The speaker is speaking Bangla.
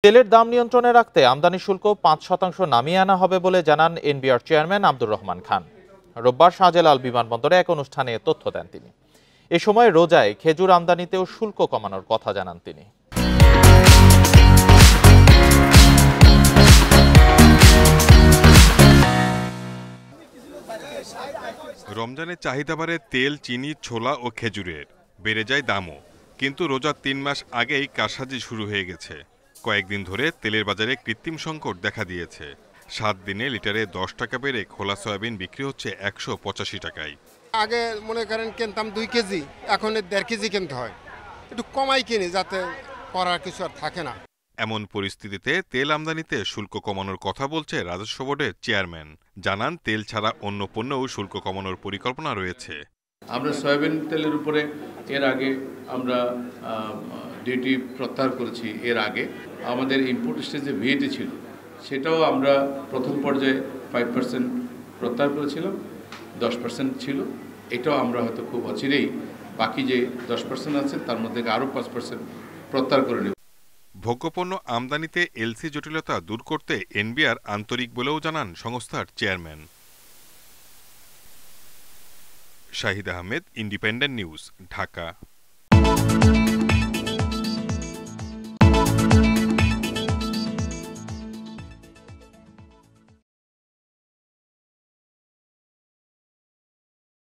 তেলের দাম নিয়ন্ত্রণে রাখতে আমদানি শুল্ক ৫% নামিয়ে আনা হবে বলে জানান এনবিআর চেয়ারম্যান আব্দুর রহমান খান। রোববার শাহজালাল বিমানবন্দরে এক অনুষ্ঠানে তথ্য দেন তিনি। এ সময় রোজায় খেজুর আমদানিতেও শুল্ক কমানোর কথা জানান তিনি। রমজানের চাহিদা বাড়ে তেল, চিনি, ছোলা ও খেজুরের, বেড়ে যায় দামও। কিন্তু রোজার ৩ মাস আগেই কারসাজি শুরু হয়ে গেছে। কয়েকদিন ধরে তেলের বাজারে কৃত্রিম সংকট দেখা দিয়েছে। ৭ দিনে লিটারে ১০ টাকা বেড়ে খোলা সয়াবিন বিক্রি হচ্ছে ১৮৫ টাকায়। আগে মনে করেন কিনতাম ২ কেজি, এখন ১.৫ কেজি কিনতে হয়। একটু কমাই কিনি যাতে করার কিছু আর থাকে না। এমন পরিস্থিতিতে তেল আমদানিতে শুল্ক কমানোর কথা বলছে রাজস্ব বোর্ডের চেয়ারম্যান। জানান, তেল ছাড়া অন্য পণ্যেও শুল্ক কমানোর পরিকল্পনা রয়েছে। আমরা সয়াবিন তেলের উপরে এর আগে আমরা ডিউটি প্রত্যাহার করেছি। এর আগে আমাদের ইনপুট স্টেজে ভিএটি ছিল, সেটাও আমরা প্রথম পর্যায়ে 5% প্রত্যাহার করেছিলাম, 10% ছিল। এটাও আমরা হয়তো খুব অচিরেই বাকি যে 10% আছে তার মধ্যে আরও 5% প্রত্যাহার করে নেব। ভোগ্যপণ্য আমদানিতে এলসি জটিলতা দূর করতে এনবিআর আন্তরিক বলেও জানান সংস্থার chairman. Shahid Ahmed, independent news, Dhaka.